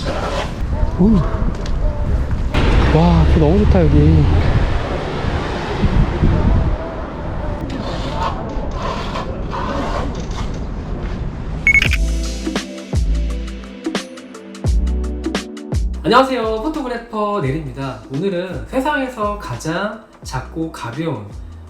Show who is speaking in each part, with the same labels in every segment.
Speaker 1: 오. 와, 뷰 너무 좋다 여기. 안녕하세요, 포토그래퍼 넬입니다. 오늘은 세상에서 가장 작고 가벼운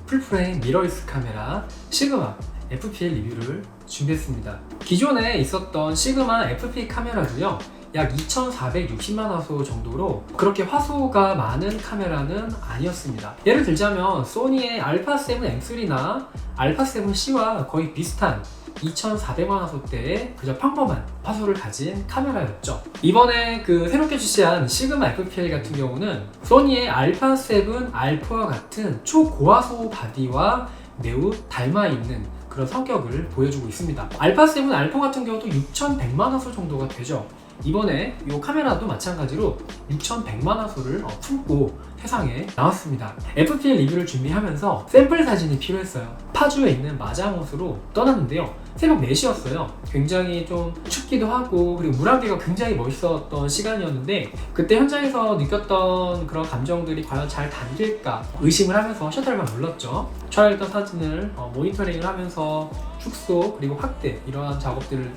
Speaker 1: 풀프레임 미러리스 카메라 시그마 FPL 리뷰를 준비했습니다. 기존에 있었던 시그마 FP 카메라도요, 약 2460만 화소 정도로 그렇게 화소가 많은 카메라는 아니었습니다. 예를 들자면 소니의 α7 M3나 α7C와 거의 비슷한 2400만 화소대의 그저 평범한 화소를 가진 카메라였죠. 이번에 새롭게 출시한 시그마 FPL 같은 경우는 소니의 α7 알프와 같은 초고화소 바디와 매우 닮아있는 그런 성격을 보여주고 있습니다. α7 알파 같은 경우도 6100만 화소 정도가 되죠. 이번에 이 카메라도 마찬가지로 6100만 화소를 품고 세상에 나왔습니다. FPL 리뷰를 준비하면서 샘플 사진이 필요했어요. 파주에 있는 마장호수로 떠났는데요, 새벽 4시였어요. 굉장히 좀 춥기도 하고, 그리고 물안개가 굉장히 멋있었던 시간이었는데, 그때 현장에서 느꼈던 그런 감정들이 과연 잘 담길까 의심을 하면서 셔터를 눌렀죠. 촬영했던 사진을 모니터링을 하면서 축소 그리고 확대 이러한 작업들을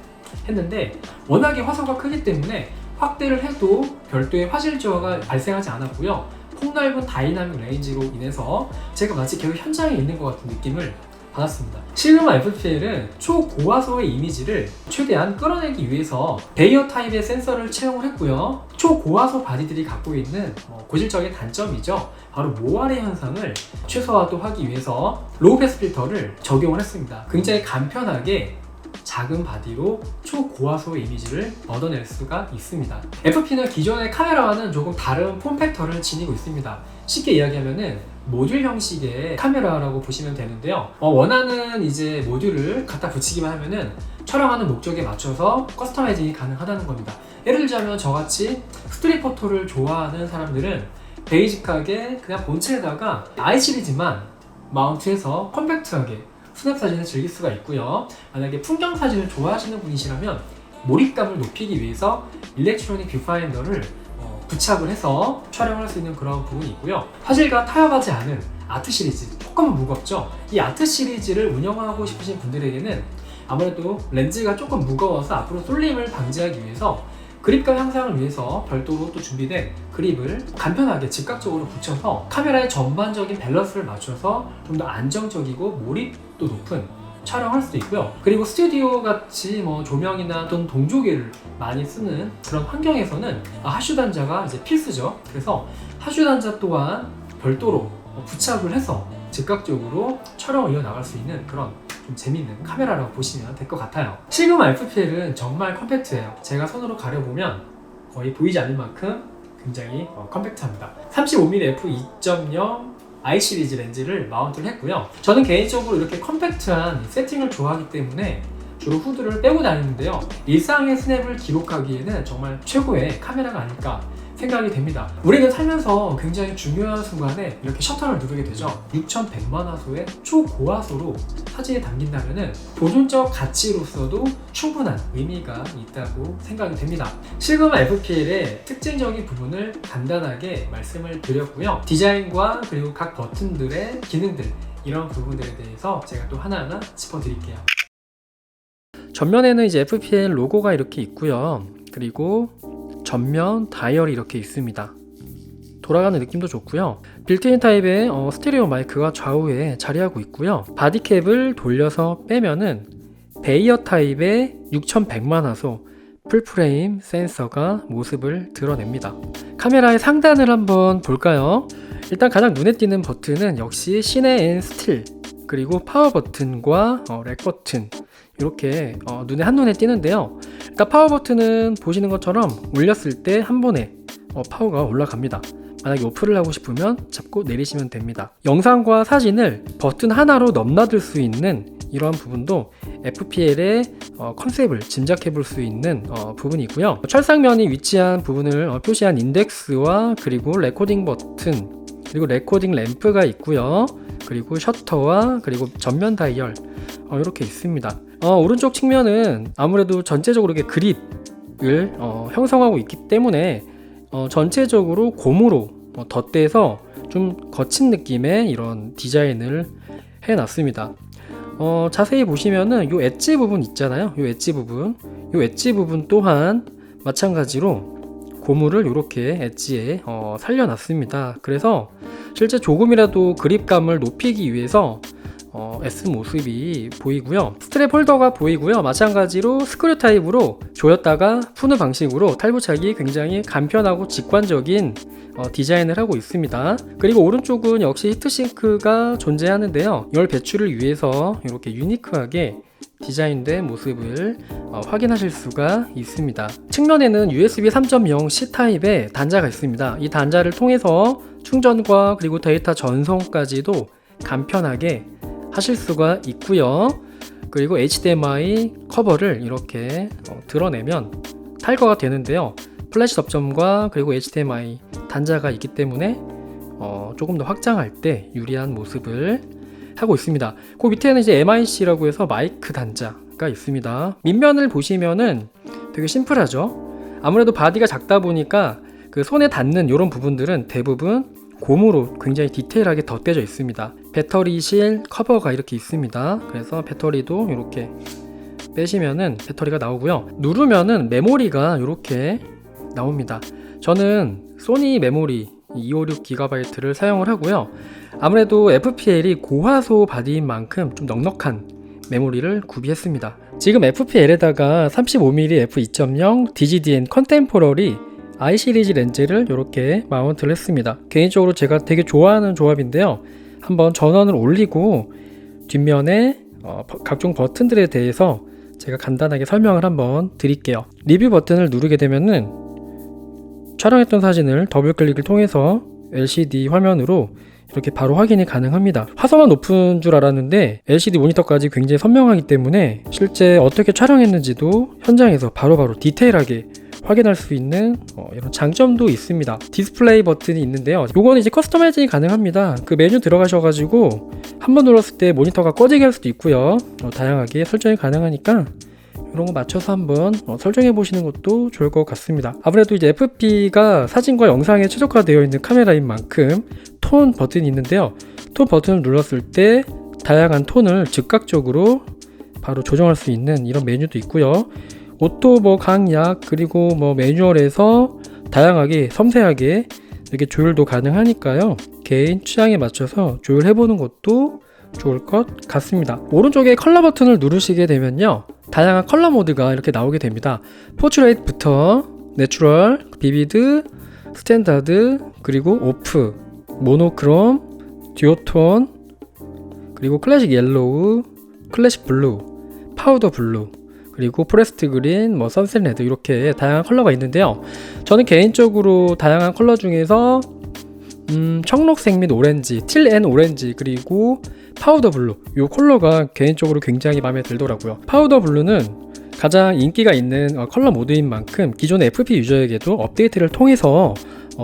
Speaker 1: 했는데, 워낙에 화소가 크기 때문에 확대를 해도 별도의 화질 저하가 발생하지 않았고요. 폭넓은 다이나믹 레인지로 인해서 제가 마치 계속 현장에 있는 것 같은 느낌을 받았습니다. 시그마 FPL은 초고화소의 이미지를 최대한 끌어내기 위해서 베이어 타입의 센서를 채용을 했고요. 초고화소 바디들이 갖고 있는 고질적인 단점이죠. 바로 모아레 현상을 최소화도 하기 위해서 로우 패스 필터를 적용을 했습니다. 굉장히 간편하게 작은 바디로 초고화소 이미지를 얻어낼 수가 있습니다. FP는 기존의 카메라와는 조금 다른 폼팩터를 지니고 있습니다. 쉽게 이야기하면은 모듈 형식의 카메라라고 보시면 되는데요. 원하는 이제 모듈을 갖다 붙이기만 하면은 촬영하는 목적에 맞춰서 커스터마이징이 가능하다는 겁니다. 예를 들자면 저같이 스트릿 포토를 좋아하는 사람들은 베이직하게 그냥 본체에다가 I 시리즈만 마운트해서 컴팩트하게 스냅 사진을 즐길 수가 있고요. 만약에 풍경 사진을 좋아하시는 분이시라면 몰입감을 높이기 위해서 일렉트로닉 뷰파인더를 부착을 해서 촬영할 수 있는 그런 부분이 있고요. 화질과 타협하지 않은 아트 시리즈, 조금 무겁죠? 이 아트 시리즈를 운영하고 싶으신 분들에게는 아무래도 렌즈가 조금 무거워서 앞으로 쏠림을 방지하기 위해서 그립감 향상을 위해서 별도로 또 준비된 그립을 간편하게 즉각적으로 붙여서 카메라의 전반적인 밸런스를 맞춰서 좀 더 안정적이고 몰입도 높은 촬영할 수도 있고요. 그리고 스튜디오 같이 조명이나 또는 동조기를 많이 쓰는 그런 환경에서는 하슈 단자가 이제 필수죠. 그래서 하슈 단자 또한 별도로 부착을 해서 즉각적으로 촬영을 이어나갈 수 있는 그런 좀 재밌는 카메라라고 보시면 될 것 같아요. 시그마 FPL은 정말 컴팩트해요. 제가 손으로 가려보면 거의 보이지 않을 만큼 굉장히 컴팩트합니다. 35mm f2.0 I 시리즈 렌즈를 마운트를 했고요. 저는 개인적으로 이렇게 컴팩트한 세팅을 좋아하기 때문에 주로 후드를 빼고 다니는데요, 일상의 스냅을 기록하기에는 정말 최고의 카메라가 아닐까 생각이 됩니다. 우리는 살면서 굉장히 중요한 순간에 이렇게 셔터를 누르게 되죠. 6100만 화소의 초고화소로 사진이 담긴다면 보존적 가치로서도 충분한 의미가 있다고 생각이 됩니다. 시그마 FPL의 특징적인 부분을 간단하게 말씀을 드렸고요. 디자인과 그리고 각 버튼들의 기능들, 이런 부분들에 대해서 제가 또 하나하나 짚어드릴게요. 전면에는 이제 FPL 로고가 이렇게 있고요. 그리고 전면 다이얼이 이렇게 있습니다. 돌아가는 느낌도 좋고요. 빌트인 타입의 스테레오 마이크가 좌우에 자리하고 있고요. 바디캡을 돌려서 빼면은 베이어 타입의 6100만 화소 풀프레임 센서가 모습을 드러냅니다. 카메라의 상단을 한번 볼까요? 일단 가장 눈에 띄는 버튼은 역시 시네 앤 스틸, 그리고 파워 버튼과 렉 버튼, 이렇게 눈에 한눈에 띄는데요. 일단 파워 버튼은 보시는 것처럼 올렸을 때 한 번에 파워가 올라갑니다. 만약에 오프를 하고 싶으면 잡고 내리시면 됩니다. 영상과 사진을 버튼 하나로 넘나들 수 있는 이러한 부분도 FPL의 컨셉을 짐작해 볼 수 있는 부분이고요. 철상면이 위치한 부분을 표시한 인덱스와 그리고 레코딩 버튼, 그리고 레코딩 램프가 있고요. 그리고 셔터와 그리고 전면 다이얼 이렇게 있습니다. 오른쪽 측면은 아무래도 전체적으로 이렇게 그립 형성하고 있기 때문에 전체적으로 고무로 덧대서 좀 거친 느낌의 이런 디자인을 해놨습니다. 자세히 보시면은 요 엣지 부분 있잖아요. 요 엣지 부분 또한 마찬가지로 고무를 이렇게 엣지에 살려놨습니다. 그래서 실제 조금이라도 그립감을 높이기 위해서 S 모습이 보이고요. 스트랩 홀더가 보이고요. 마찬가지로 스크류 타입으로 조였다가 푸는 방식으로 탈부착이 굉장히 간편하고 직관적인 디자인을 하고 있습니다. 그리고 오른쪽은 역시 히트싱크가 존재하는데요. 열 배출을 위해서 이렇게 유니크하게 디자인된 모습을 확인하실 수가 있습니다. 측면에는 USB 3.0 C타입의 단자가 있습니다. 이 단자를 통해서 충전과 그리고 데이터 전송까지도 간편하게 하실 수가 있고요. 그리고 HDMI 커버를 이렇게 드러내면 탈거가 되는데요. 플래시 접점과 그리고 HDMI 단자가 있기 때문에 조금 더 확장할 때 유리한 모습을 하고 있습니다. 그 밑에는 이제 MIC라고 해서 마이크 단자가 있습니다. 밑면을 보시면은 되게 심플하죠. 아무래도 바디가 작다 보니까 그 손에 닿는 이런 부분들은 대부분 고무로 굉장히 디테일하게 덧대져 있습니다. 배터리실 커버가 이렇게 있습니다. 그래서 배터리도 이렇게 빼시면은 배터리가 나오고요. 누르면은 메모리가 이렇게 나옵니다. 저는 소니 메모리 256GB를 사용을 하고요. 아무래도 FPL이 고화소 바디인 만큼 좀 넉넉한 메모리를 구비했습니다. 지금 FPL에다가 35mm f2.0 DGDN 컨템포러리 I 시리즈 렌즈를 이렇게 마운트를 했습니다. 개인적으로 제가 되게 좋아하는 조합인데요. 한번 전원을 올리고 뒷면에 각종 버튼들에 대해서 제가 간단하게 설명을 한번 드릴게요. 리뷰 버튼을 누르게 되면은 촬영했던 사진을 더블 클릭을 통해서 LCD 화면으로 이렇게 바로 확인이 가능합니다. 화소만 높은 줄 알았는데 LCD 모니터까지 굉장히 선명하기 때문에 실제 어떻게 촬영했는지도 현장에서 바로바로 디테일하게 확인할 수 있는 이런 장점도 있습니다. 디스플레이 버튼이 있는데요. 요거는 이제 커스터마이징이 가능합니다. 그 메뉴 들어가셔가지고 한번 눌렀을 때 모니터가 꺼지게 할 수도 있고요. 다양하게 설정이 가능하니까 이런 거 맞춰서 한번 설정해 보시는 것도 좋을 것 같습니다. 아무래도 이제 FP가 사진과 영상에 최적화되어 있는 카메라인 만큼 톤 버튼이 있는데요. 톤 버튼을 눌렀을 때 다양한 톤을 즉각적으로 바로 조정할 수 있는 이런 메뉴도 있고요. 오토 강약 그리고 매뉴얼에서 다양하게 섬세하게 이렇게 조율도 가능하니까요. 개인 취향에 맞춰서 조율해 보는 것도 좋을 것 같습니다. 오른쪽에 컬러 버튼을 누르시게 되면요. 다양한 컬러 모드가 이렇게 나오게 됩니다. 포트레이트부터 내추럴, 비비드, 스탠다드, 그리고 오프, 모노크롬, 듀오톤, 그리고 클래식 옐로우, 클래식 블루, 파우더 블루, 그리고 포레스트 그린, 선셋 레드 이렇게 다양한 컬러가 있는데요. 저는 개인적으로 다양한 컬러 중에서 청록색 및 오렌지, 틸 앤 오렌지, 그리고 파우더 블루 이 컬러가 개인적으로 굉장히 마음에 들더라고요. 파우더 블루는 가장 인기가 있는 컬러 모드인 만큼 기존의 FP 유저에게도 업데이트를 통해서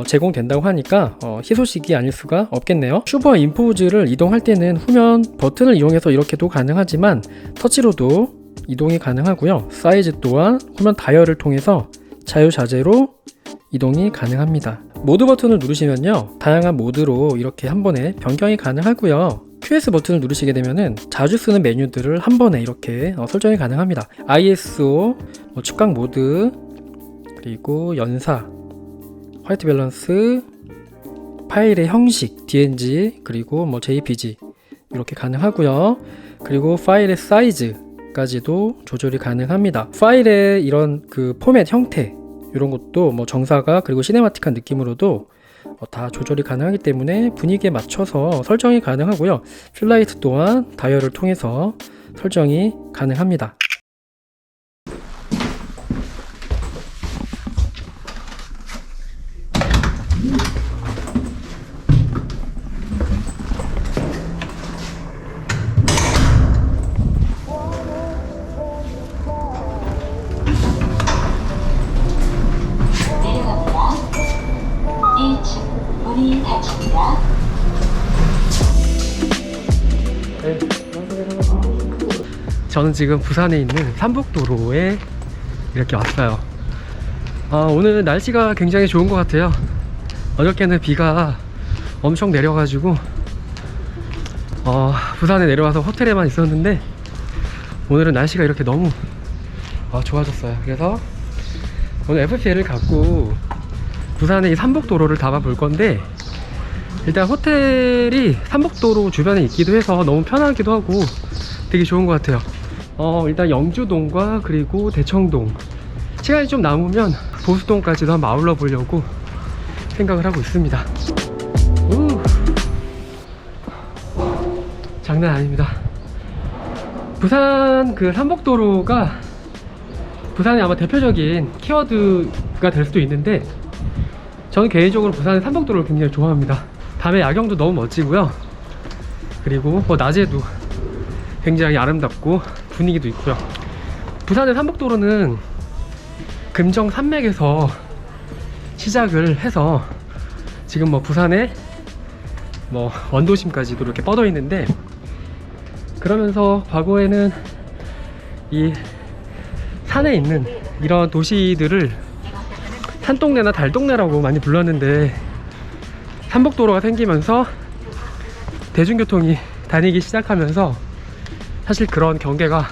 Speaker 1: 제공된다고 하니까 희소식이 아닐 수가 없겠네요. 슈퍼 인포즈를 이동할 때는 후면 버튼을 이용해서 이렇게도 가능하지만 터치로도 이동이 가능하고요. 사이즈 또한 후면 다이얼을 통해서 자유자재로 이동이 가능합니다. 모드 버튼을 누르시면요. 다양한 모드로 이렇게 한 번에 변경이 가능하고요. QS 버튼을 누르시게 되면은 자주 쓰는 메뉴들을 한 번에 이렇게 설정이 가능합니다. ISO, 측각 모드, 그리고 연사, 화이트 밸런스, 파일의 형식, DNG, 그리고 JPG 이렇게 가능하고요. 그리고 파일의 사이즈까지도 조절이 가능합니다. 파일의 이런 그 포맷 형태 이런 것도 정사각 그리고 시네마틱한 느낌으로도 다 조절이 가능하기 때문에 분위기에 맞춰서 설정이 가능하고요. 필라이트 또한 다이얼을 통해서 설정이 가능합니다. 저는 지금 부산에 있는 삼북도로에 이렇게 왔어요. 오늘 날씨가 굉장히 좋은 것 같아요. 어저께는 비가 엄청 내려가지고 부산에 내려와서 호텔에만 있었는데 오늘은 날씨가 이렇게 너무 좋아졌어요. 그래서 오늘 FPL을 갖고 부산의 이 삼복도로를 담아 볼 건데, 일단 호텔이 삼복도로 주변에 있기도 해서 너무 편하기도 하고 되게 좋은 것 같아요. 일단 영주동과 그리고 대청동, 시간이 좀 남으면 보수동까지도 한번 아울러 보려고 생각을 하고 있습니다. 장난 아닙니다. 부산 그 삼복도로가 부산의 아마 대표적인 키워드가 될 수도 있는데, 저는 개인적으로 부산의 삼복도로를 굉장히 좋아합니다. 밤에 야경도 너무 멋지고요. 그리고 낮에도 굉장히 아름답고 분위기도 있고요. 부산의 삼복도로는 금정 산맥에서 시작을 해서 지금 부산의 원도심까지도 이렇게 뻗어 있는데, 그러면서 과거에는 이 산에 있는 이런 도시들을 산동네나 달동네라고 많이 불렀는데, 삼복도로가 생기면서 대중교통이 다니기 시작하면서 사실 그런 경계가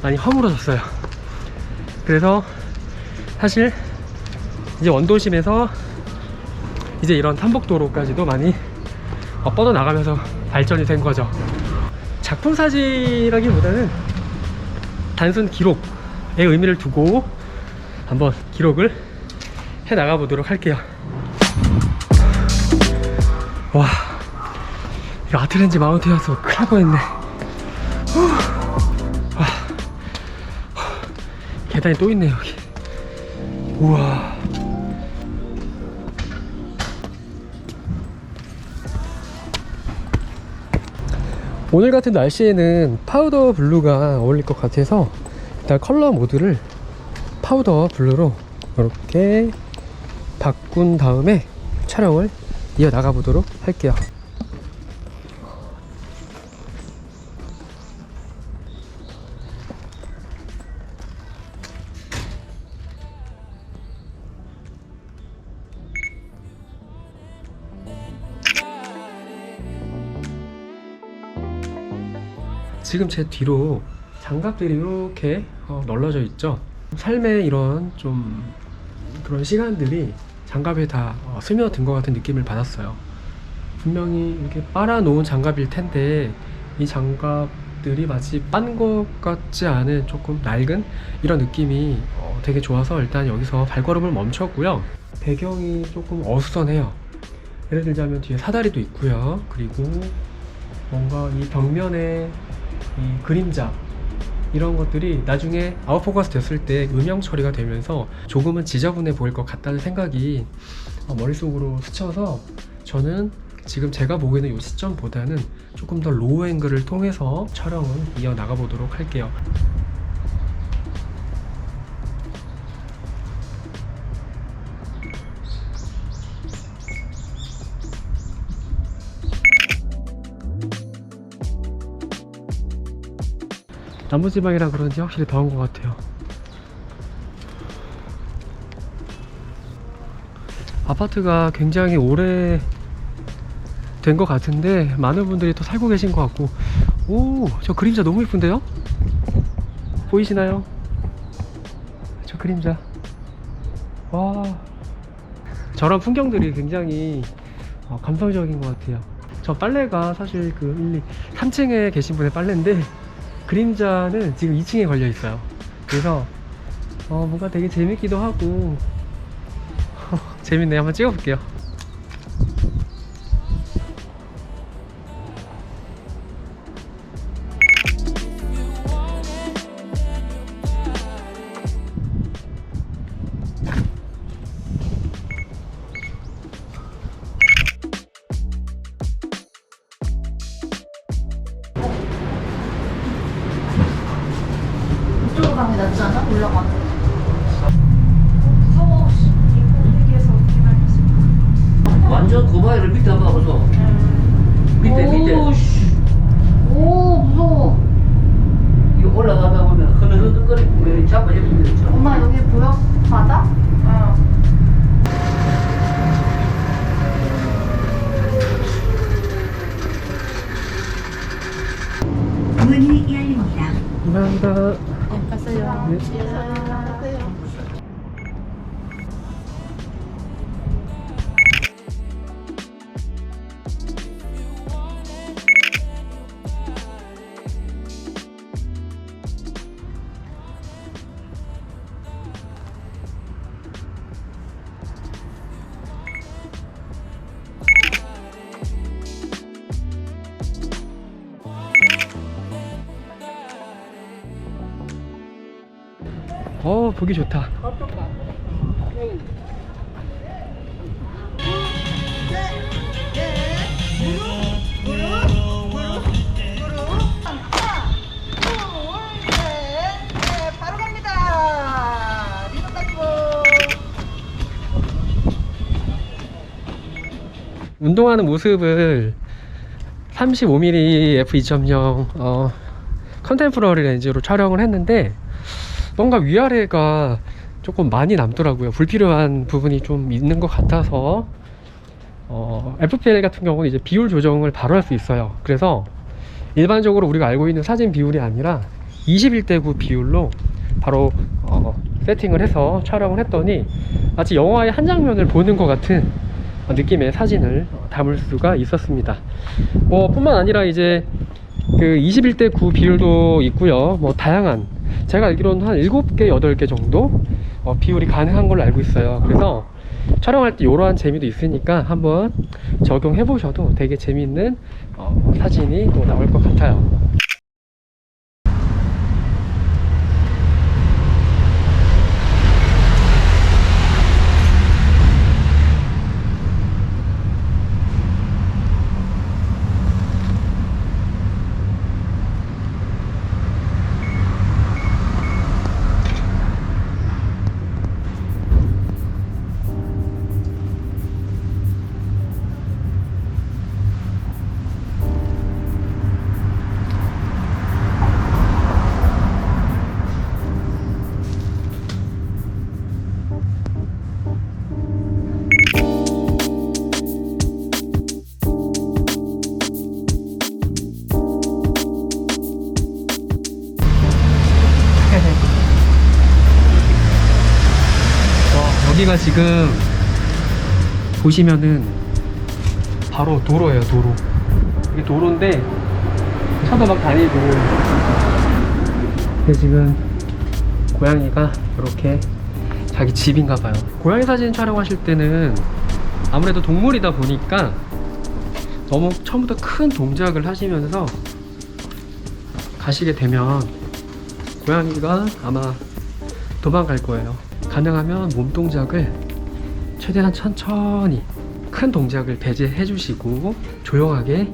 Speaker 1: 많이 허물어졌어요. 그래서 사실 이제 원도심에서 이제 이런 삼복도로까지도 많이 뻗어나가면서 발전이 된 거죠. 작품사진이라기보다는 단순 기록의 의미를 두고 한번 기록을 해 나가 보도록 할게요. 와, 이거 아트렌지 마운트여서 큰일 날 뻔했네. 와, 계단이 또 있네 여기. 우와. 오늘 같은 날씨에는 파우더 블루가 어울릴 것 같아서 일단 컬러 모드를 파우더 블루로 이렇게 바꾼 다음에 촬영을 이어나가 보도록 할게요. 지금 제 뒤로 장갑들이 이렇게 널려져 있죠. 삶의 이런 좀 그런 시간들이 장갑에 다 스며든 것 같은 느낌을 받았어요. 분명히 이렇게 빨아놓은 장갑일 텐데 이 장갑들이 마치 빤 것 같지 않은 조금 낡은 이런 느낌이 되게 좋아서 일단 여기서 발걸음을 멈췄고요. 배경이 조금 어수선해요. 예를 들자면 뒤에 사다리도 있고요. 그리고 뭔가 이 벽면에 이 그림자 이런 것들이 나중에 아웃포커스 됐을 때 음영 처리가 되면서 조금은 지저분해 보일 것 같다는 생각이 머릿속으로 스쳐서, 저는 지금 제가 보고 있는 이 시점보다는 조금 더 로우 앵글을 통해서 촬영을 이어나가 보도록 할게요. 남부지방이라 그런지 확실히 더운 것 같아요. 아파트가 굉장히 오래 된 것 같은데 많은 분들이 또 살고 계신 것 같고, 오, 저 그림자 너무 예쁜데요? 보이시나요? 저 그림자. 와, 저런 풍경들이 굉장히 감성적인 것 같아요. 저 빨래가 사실 그 3층에 계신 분의 빨래인데 그림자는 지금 2층에 걸려 있어요. 그래서 뭔가 되게 재밌기도 하고 재밌네요. 한번 찍어볼게요.
Speaker 2: 이쪽으로 가는 게 낫지 않아? 올라가. 무서워. 인공세계에서 어떻게 다닐 수 있을까?
Speaker 3: 완전 고바위를 밑에 한번 봐서 밑에
Speaker 2: 오, 무서워.
Speaker 3: 이거 올라가다 보면 흐느흐느거리고 자빠지는 거 있죠.
Speaker 2: 엄마 여기 보여? 바다? 어.
Speaker 4: 문이 열립니다.
Speaker 1: 감사합니다.
Speaker 2: 갔어요.
Speaker 1: 보기 좋다.
Speaker 5: 바로 갑니다. 리듬 가지고.
Speaker 1: 운동하는 모습을 35mm f2.0 컨템포러리 렌즈로 촬영을 했는데 뭔가 위아래가 조금 많이 남더라고요. 불필요한 부분이 좀 있는 것 같아서 FPL 같은 경우는 이제 비율 조정을 바로 할 수 있어요. 그래서 일반적으로 우리가 알고 있는 사진 비율이 아니라 21:9 비율로 바로 세팅을 해서 촬영을 했더니 마치 영화의 한 장면을 보는 것 같은 느낌의 사진을 담을 수가 있었습니다. 뿐만 아니라 이제 그 21:9 비율도 있고요. 다양한, 제가 알기로는 한 7개, 8개 정도 비율이 가능한 걸로 알고 있어요. 그래서 촬영할 때 이러한 재미도 있으니까 한번 적용해 보셔도 되게 재미있는 사진이 또 나올 것 같아요. 여기가 지금 보시면은 바로 도로예요. 도로. 이게 도로인데 차도 막 다니고. 근데 지금 고양이가 이렇게 자기 집인가 봐요. 고양이 사진 촬영하실 때는 아무래도 동물이다 보니까 너무 처음부터 큰 동작을 하시면서 가시게 되면 고양이가 아마 도망갈 거예요. 가능하면 몸 동작을 최대한 천천히 큰 동작을 배제해 주시고 조용하게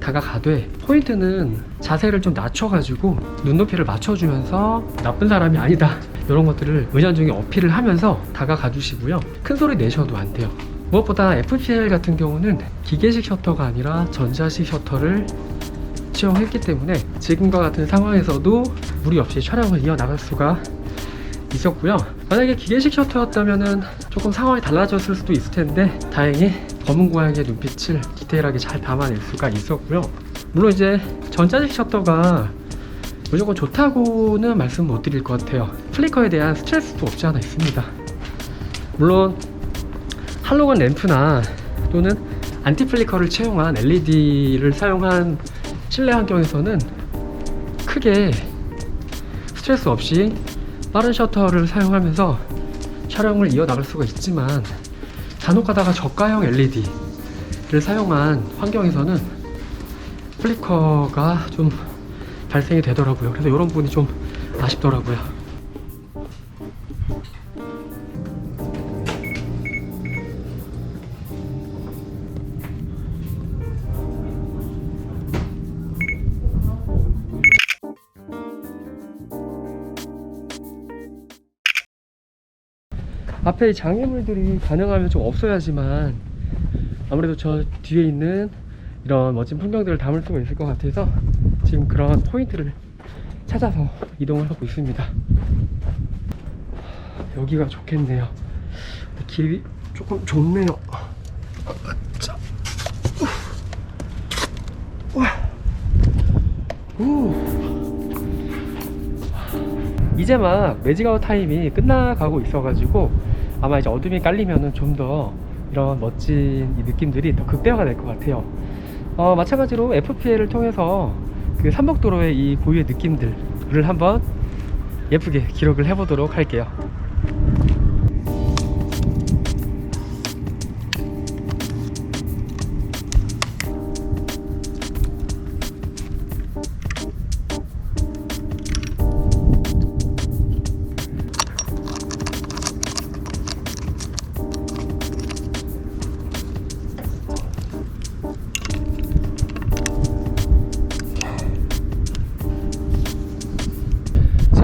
Speaker 1: 다가가되, 포인트는 자세를 좀 낮춰가지고 눈높이를 맞춰주면서 나쁜 사람이 아니다 이런 것들을 은연중에 어필을 하면서 다가가 주시고요. 큰 소리 내셔도 안 돼요. 무엇보다 FPL 같은 경우는 기계식 셔터가 아니라 전자식 셔터를 채용했기 때문에 지금과 같은 상황에서도 무리 없이 촬영을 이어나갈 수가 있었고요. 만약에 기계식 셔터였다면은 조금 상황이 달라졌을 수도 있을 텐데 다행히 검은 고양이의 눈빛을 디테일하게 잘 담아낼 수가 있었고요. 물론 이제 전자식 셔터가 무조건 좋다고는 말씀 못 드릴 것 같아요. 플리커에 대한 스트레스도 없지 않아 있습니다. 물론 할로겐 램프나 또는 안티 플리커를 채용한 LED를 사용한 실내 환경에서는 크게 스트레스 없이 빠른 셔터를 사용하면서 촬영을 이어나갈 수가 있지만, 간혹가다가 저가형 LED를 사용한 환경에서는 플리커가 좀 발생이 되더라고요. 그래서 이런 부분이 좀 아쉽더라고요. 앞에 장애물들이 가능하면 좀 없어야지만 아무래도 저 뒤에 있는 이런 멋진 풍경들을 담을 수가 있을 것 같아서 지금 그런 포인트를 찾아서 이동을 하고 있습니다. 여기가 좋겠네요. 길이 조금 좁네요. 자. 이제 막 매직아웃 타임이 끝나가고 있어가지고 아마 이제 어둠이 깔리면은 좀 더 이런 멋진 이 느낌들이 더 극대화가 될 것 같아요. 마찬가지로 FPL을 통해서 그 삼복도로의 이 고유의 느낌들을 한번 예쁘게 기록을 해보도록 할게요.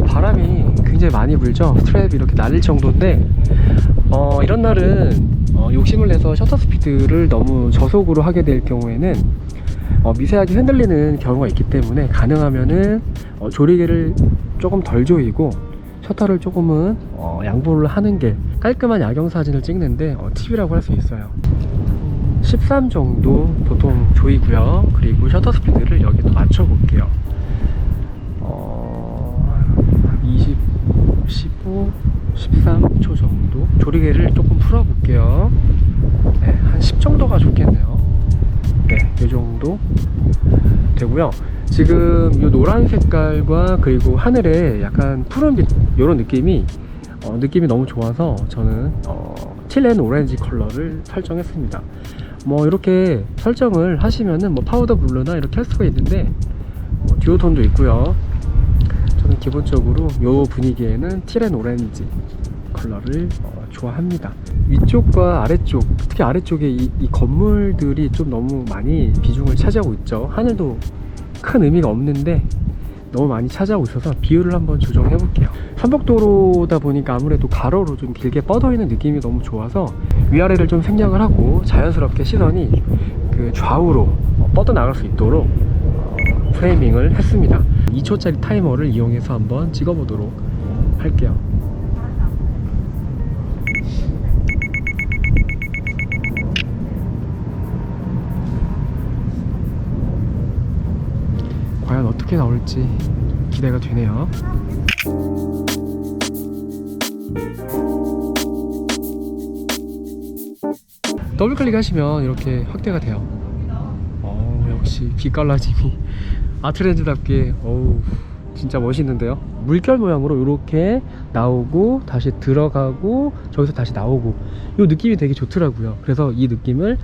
Speaker 1: 바람이 굉장히 많이 불죠. 스트랩이 이렇게 날릴 정도인데 이런 날은 욕심을 내서 셔터 스피드를 너무 저속으로 하게 될 경우에는 미세하게 흔들리는 경우가 있기 때문에 가능하면은 조리개를 조금 덜 조이고 셔터를 조금은 양보를 하는 게 깔끔한 야경 사진을 찍는데 팁이라고 할 수 있어요. 13 정도 보통 조이고요. 그리고 셔터 스피드를 여기도 맞춰 볼게요. 20, 15, 13초 정도 조리개를 조금 풀어 볼게요. 네, 한 10 정도가 좋겠네요. 네, 이 정도 되고요. 지금 이 노란 색깔과 그리고 하늘에 약간 푸른빛 이런 느낌이 너무 좋아서 저는 틸 앤 오렌지 컬러를 설정했습니다. 뭐 이렇게 설정을 하시면은 뭐 파우더 블루나 이렇게 할 수가 있는데 듀오톤도 있고요. 저는 기본적으로 이 분위기에는 틸 앤 오렌지 컬러를 좋아합니다. 위쪽과 아래쪽, 특히 아래쪽에 이 건물들이 좀 너무 많이 비중을 차지하고 있죠. 하늘도 큰 의미가 없는데 너무 많이 차지하고 있어서 비율을 한번 조정해 볼게요. 삼복도로다 보니까 아무래도 가로로 좀 길게 뻗어 있는 느낌이 너무 좋아서 위아래를 좀 생략을 하고 자연스럽게 시선이 그 좌우로 뻗어 나갈 수 있도록 프레이밍을 했습니다. 2초짜리 타이머를 이용해서 한번 찍어 보도록 할게요. 과연 어떻게 나올지 기대가 되네요. 더블 클릭 하시면 이렇게 확대가 돼요. 역시 빛깔라짐이 아트렌즈답게 진짜 멋있는데요. 물결 모양으로 이렇게 나오고 다시 들어가고 저기서 다시 나오고 이 느낌이 되게 좋더라고요. 그래서 이 느낌을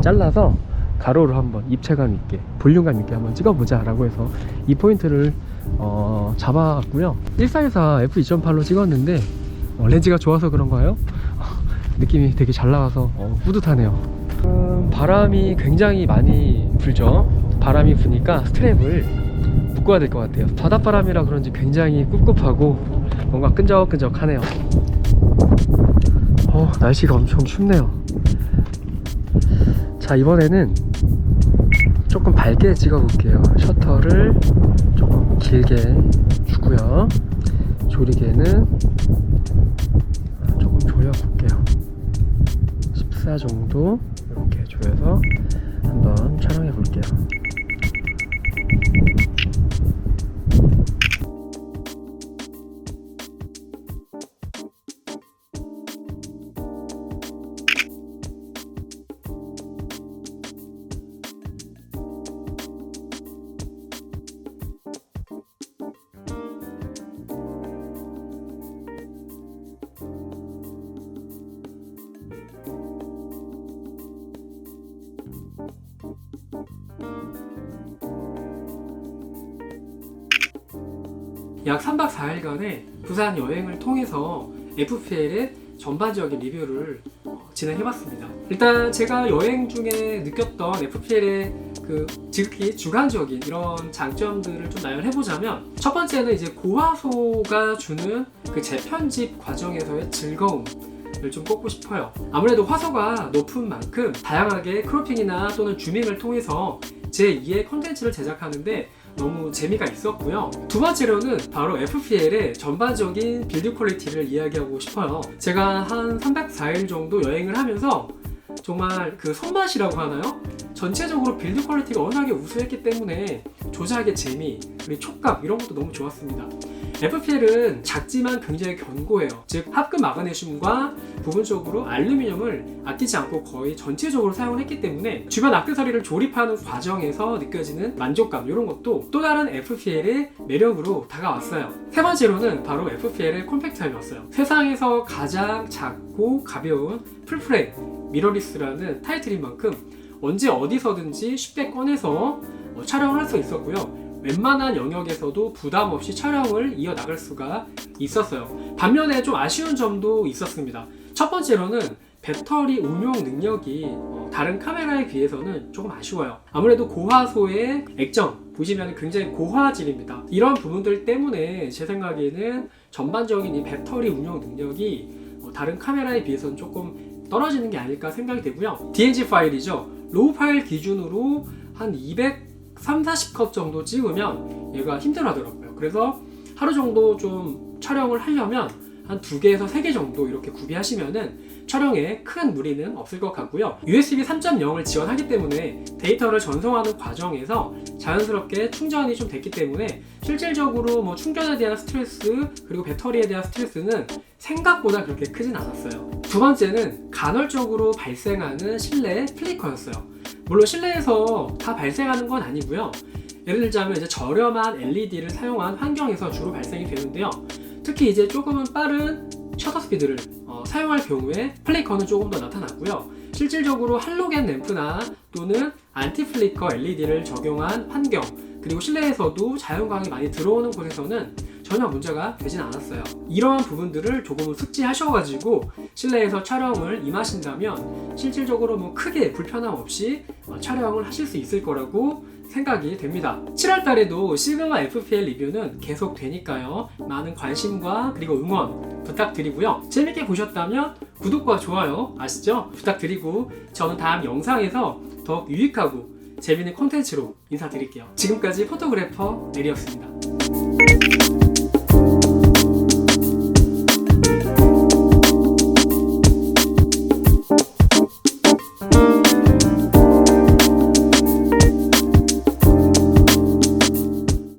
Speaker 1: 잘라서 가로로 한번 입체감 있게 볼륨감 있게 한번 찍어보자 라고 해서 이 포인트를 잡아왔고요. 1424 f2.8로 찍었는데 렌즈가 좋아서 그런가요? 느낌이 되게 잘 나와서 뿌듯하네요. 바람이 굉장히 많이 불죠. 바람이 부니까 스트랩을 묶어야 될 것 같아요. 바닷바람이라 그런지 굉장히 꿉꿉하고 뭔가 끈적끈적하네요. 날씨가 엄청 춥네요. 자, 이번에는 조금 밝게 찍어 볼게요. 셔터를 조금 길게 주고요. 조리개는 조금 조여 볼게요. 14 정도 이렇게 조여서 한번 촬영해 볼게요. 약 3박 4일간의 부산 여행을 통해서 FPL의 전반적인 리뷰를 진행해봤습니다. 일단 제가 여행 중에 느꼈던 FPL의 그 지극히 주관적인 이런 장점들을 좀 나열해보자면, 첫 번째는 이제 고화소가 주는 그 재편집 과정에서의 즐거움을 좀 꼽고 싶어요. 아무래도 화소가 높은 만큼 다양하게 크로핑이나 또는 줌밍을 통해서 제2의 컨텐츠를 제작하는데 너무 재미가 있었고요. 두 번째로는 바로 FPL의 전반적인 빌드 퀄리티를 이야기하고 싶어요. 제가 한 3박 4일 정도 여행을 하면서 정말 그 손맛이라고 하나요? 전체적으로 빌드 퀄리티가 워낙에 우수했기 때문에 조작의 재미, 그리고 촉감 이런 것도 너무 좋았습니다. FPL은 작지만 굉장히 견고해요. 즉 합금 마그네슘과 부분적으로 알루미늄을 아끼지 않고 거의 전체적으로 사용을 했기 때문에 주변 액세서리를 조립하는 과정에서 느껴지는 만족감 이런 것도 또 다른 FPL의 매력으로 다가왔어요. 세 번째로는 바로 FPL의 콤팩트함이었어요. 세상에서 가장 작고 가벼운 풀프레임 미러리스라는 타이틀인 만큼 언제 어디서든지 쉽게 꺼내서 촬영을 할 수 있었고요. 웬만한 영역에서도 부담 없이 촬영을 이어나갈 수가 있었어요. 반면에 좀 아쉬운 점도 있었습니다. 첫 번째로는 배터리 운용 능력이 다른 카메라에 비해서는 조금 아쉬워요. 아무래도 고화소의 액정 보시면 굉장히 고화질입니다. 이런 부분들 때문에 제 생각에는 전반적인 이 배터리 운용 능력이 다른 카메라에 비해서는 조금 떨어지는 게 아닐까 생각이 되고요. DNG 파일이죠. 로우 파일 기준으로 한 230-40컷 정도 찍으면 얘가 힘들어 하더라고요. 그래서 하루 정도 좀 촬영을 하려면 한 2개에서 3개 정도 이렇게 구비하시면은 촬영에 큰 무리는 없을 것 같고요. USB 3.0을 지원하기 때문에 데이터를 전송하는 과정에서 자연스럽게 충전이 좀 됐기 때문에 실질적으로 뭐 충전에 대한 스트레스 그리고 배터리에 대한 스트레스는 생각보다 그렇게 크진 않았어요. 두 번째는 간헐적으로 발생하는 실내 플리커였어요. 물론 실내에서 다 발생하는 건 아니고요. 예를 들자면 이제 저렴한 LED를 사용한 환경에서 주로 발생이 되는데요. 특히 이제 조금은 빠른 셔터 스피드를 사용할 경우에 플리커는 조금 더 나타났고요. 실질적으로 할로겐 램프나 또는 안티 플리커 LED를 적용한 환경 그리고 실내에서도 자연광이 많이 들어오는 곳에서는 전혀 문제가 되진 않았어요. 이러한 부분들을 조금은 숙지하셔가지고 실내에서 촬영을 임하신다면 실질적으로 뭐 크게 불편함 없이 촬영을 하실 수 있을 거라고 생각이 됩니다. 7월 달에도 시그마 FPL 리뷰는 계속 되니까요. 많은 관심과 그리고 응원 부탁드리고요. 재밌게 보셨다면 구독과 좋아요 아시죠? 부탁드리고 저는 다음 영상에서 더욱 유익하고 재밌는 콘텐츠로 인사드릴게요. 지금까지 포토그래퍼 내리였습니다.